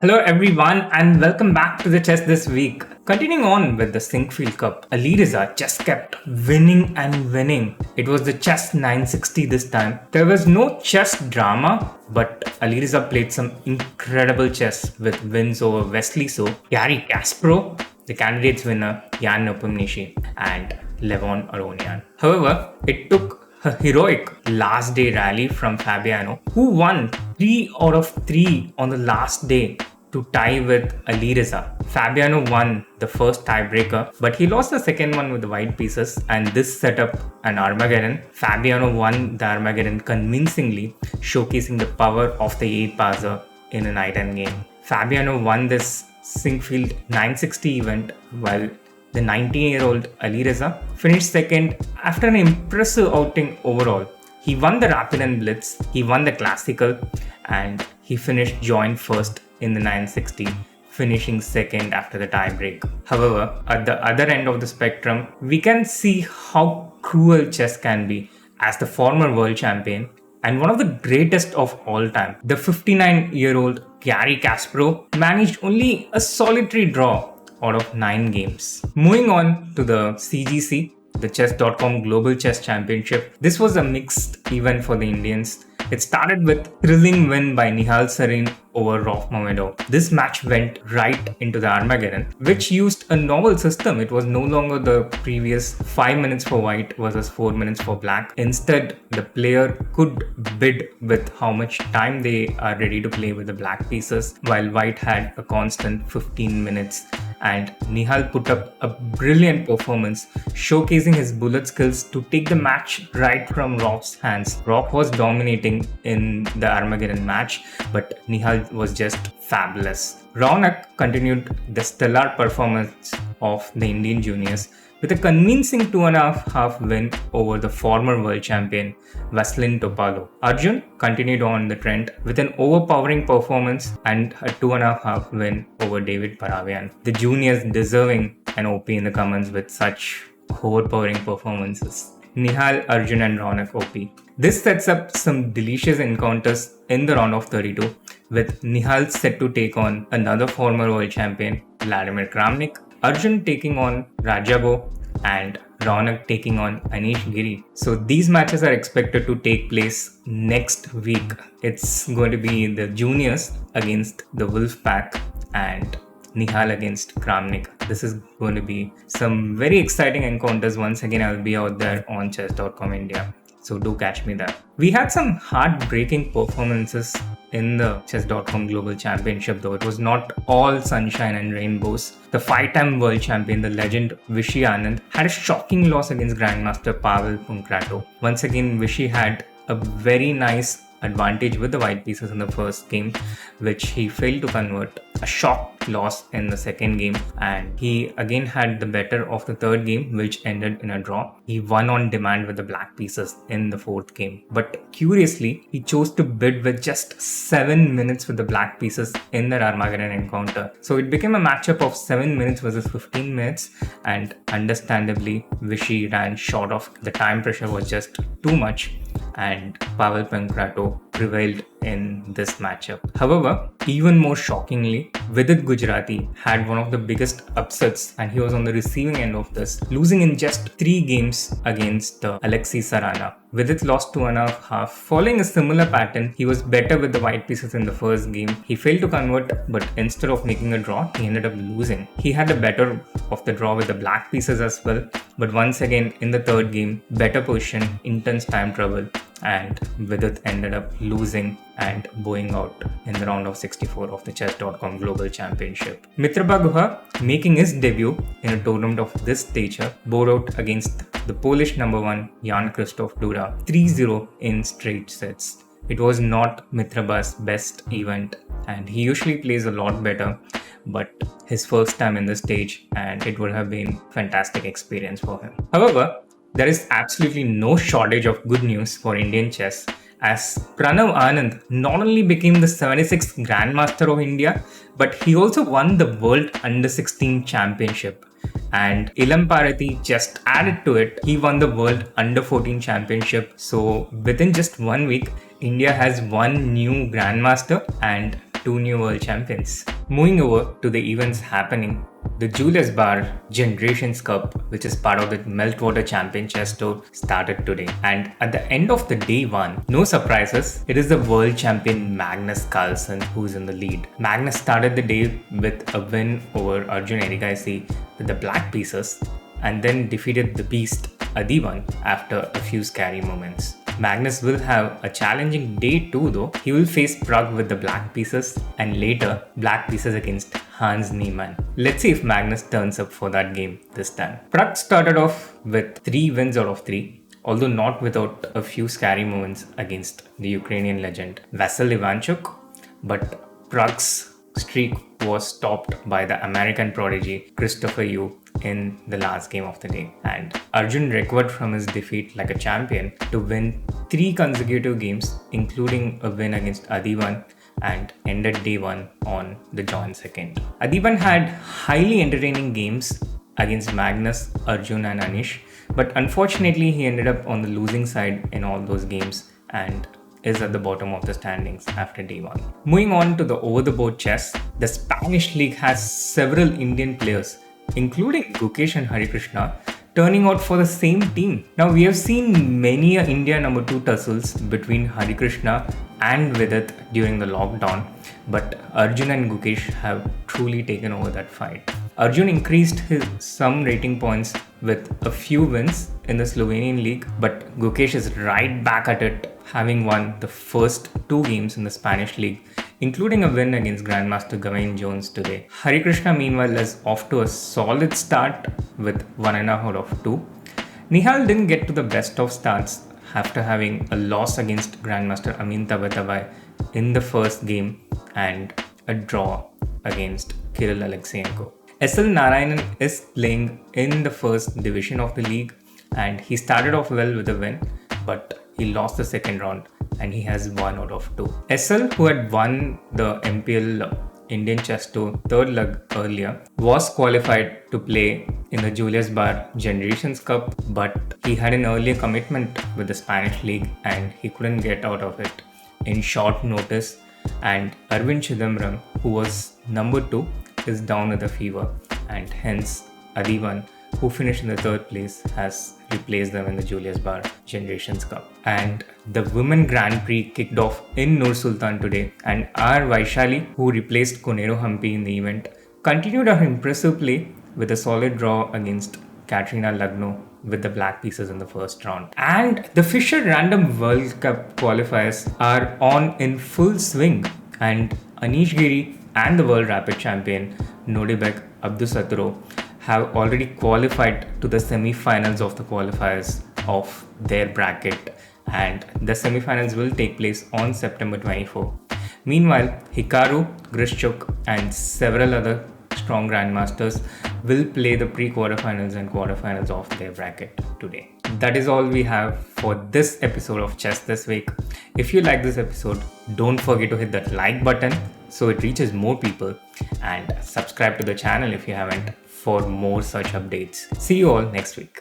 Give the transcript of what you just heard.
Hello everyone and welcome back to the chess this week. Continuing on with the Sinkfield Cup, Alireza just kept winning and winning. It was the chess 960 this time. There was no chess drama, but Alireza played some incredible chess with wins over Wesley So, Garry Kasparov, the candidates winner Jan Nepomniachtchi, and Levon Aronian. However, it took a heroic last day rally from Fabiano, who won 3 out of 3 on the last day to tie with Alireza. Fabiano won the first tiebreaker, but he lost the second one with the white pieces, and this set up an Armageddon. Fabiano won the Armageddon convincingly, showcasing the power of the 8 passer in a night end game. Fabiano won this Sinkfield 960 event, while the 19-year-old Alireza finished second after an impressive outing overall. He won the Rapid and Blitz, he won the Classical, and he finished joint first in the 960, finishing second after the tiebreak. However, at the other end of the spectrum, we can see how cruel chess can be as the former world champion and one of the greatest of all time. The 59-year-old Garry Kasparov managed only a solitary draw out of 9 games. Moving on to the CGC, the Chess.com Global Chess Championship. This was a mixed event for the Indians. It started with thrilling win by Nihal Sarin over Rauf Mamedov. This match went right into the Armageddon, which used a novel system. It was no longer the previous 5 minutes for white versus 4 minutes for black. Instead, the player could bid with how much time they are ready to play with the black pieces, while white had a constant 15 minutes. And Nihal put up a brilliant performance, showcasing his bullet skills to take the match right from Rauf's hands. Rauf was dominating in the Armageddon match, but Nihal was just fabulous. Ronak continued the stellar performance of the Indian juniors with a convincing 2.5 win over the former world champion Vasilin Topalov. Arjun continued on the trend with an overpowering performance and a 2.5 win over David Paravian. The juniors deserving an OP in the comments with such overpowering performances. Nihal, Arjun and Ronak OP. This sets up some delicious encounters in the round of 32, with Nihal set to take on another former world champion Vladimir Kramnik, Arjun taking on Rajabo, and Ronak taking on Anish Giri. So these matches are expected to take place next week. It's going to be the juniors against the Wolfpack and Nihal against Kramnik. This is going to be some very exciting encounters. Once again, I'll be out there on chess.com India. So do catch me there. We had some heartbreaking performances in the Chess.com Global Championship, though. It was not all sunshine and rainbows. The 5-time world champion, the legend Vishy Anand, had a shocking loss against Grandmaster Pavel Punkrato. Once again, Vishy had a very nice advantage with the white pieces in the first game, which he failed to convert. A shock loss in the second game, and he again had the better of the third game, which ended in a draw. He won on demand with the black pieces in the fourth game, but curiously, he chose to bid with just 7 minutes with the black pieces in the Armageddon encounter. So it became a matchup of 7 minutes versus 15 minutes, and understandably, Vishy ran short of. The time pressure was just too much, and Pavel Punkrato prevailed in this matchup. However, even more shockingly, Vidit Gujarati had one of the biggest upsets, and he was on the receiving end of this, losing in just 3 games against Alexei Sarana. Vidit lost 2.5. Following a similar pattern, he was better with the white pieces in the first game. He failed to convert, but instead of making a draw, he ended up losing. He had the better of the draw with the black pieces as well, but once again in the third game, better position, intense time trouble, and Vidit ended up losing and bowing out in the round of 64 of the Chess.com Global Championship. Mitraba Guha, making his debut in a tournament of this stature, bowed out against the Polish number 1 Jan Krzysztof Dura 3-0 in straight sets. It was not Mitraba's best event, and he usually plays a lot better, but his first time in the stage, and it would have been fantastic experience for him. However, there is absolutely no shortage of good news for Indian chess, as Pranav Anand not only became the 76th Grandmaster of India, but he also won the World Under-16 Championship. And Ilam Parathi just added to it, he won the World Under-14 Championship. So within just 1 week, India has one new Grandmaster and two new world champions. Moving over to the events happening, the Julius Baer Generations Cup, which is part of the Meltwater Champion Chess Tour, started today. And at the end of the day one, no surprises, it is the world champion Magnus Carlsen who's in the lead. Magnus started the day with a win over Arjun Erigaisi with the black pieces and then defeated the beast Adivan after a few scary moments. Magnus will have a challenging day too though. He will face Prag with the black pieces and later black pieces against Hans Niemann. Let's see if Magnus turns up for that game this time. Prag started off with 3 wins out of 3, although not without a few scary moments against the Ukrainian legend Vasyl Ivanchuk, but Prag's streak was stopped by the American prodigy Christopher Yu in the last game of the day, and Arjun recovered from his defeat like a champion to win 3 consecutive games, including a win against Adivan, and ended day 1 on the joint second. Adivan had highly entertaining games against Magnus, Arjun and Anish, but unfortunately he ended up on the losing side in all those games and is at the bottom of the standings after day 1. Moving on to the over-the-board chess, the Spanish league has several Indian players, including Gukesh and Harikrishna, turning out for the same team. Now we have seen many India number 2 tussles between Harikrishna and Vidit during the lockdown, but Arjun and Gukesh have truly taken over that fight. Arjun increased his sum rating points with a few wins in the Slovenian league, but Gukesh is right back at it, having won the first 2 games in the Spanish league, including a win against Grandmaster Gawain Jones today. Harikrishna meanwhile is off to a solid start with 1.5 out of 2. Nihal didn't get to the best of starts after having a loss against Grandmaster Amin Tabatabai in the first game and a draw against Kirill Alexeyenko. SL Narayanan is playing in the first division of the league and he started off well with a win, but he lost the second round and he has 1 out of 2. SL, who had won the MPL Indian Chess Tour 3rd leg earlier, was qualified to play in the Julius Baer Generations Cup, but he had an earlier commitment with the Spanish league and he couldn't get out of it in short notice, and Arvind Chidambaram, who was number 2, is down with a fever, and hence Adivan, who finished in the 3rd place, has replaced them in the Julius Baer Generations Cup. And the Women Grand Prix kicked off in Nur Sultan today, and R. Vaishali, who replaced Konero Hampi in the event, continued her impressive play with a solid draw against Katrina Lagno with the black pieces in the first round. And the Fisher Random World Cup qualifiers are on in full swing, and Anish Giri and the world rapid champion Nodibek Abdusatro have already qualified to the semi-finals of the qualifiers of their bracket, and the semi-finals will take place on September 24. Meanwhile, Hikaru, Grishchuk and several other strong grandmasters will play the pre-quarterfinals and quarterfinals of their bracket today. That is all we have for this episode of Chess This Week. If you like this episode, don't forget to hit that like button so it reaches more people, and subscribe to the channel if you haven't for more such updates. See you all next week.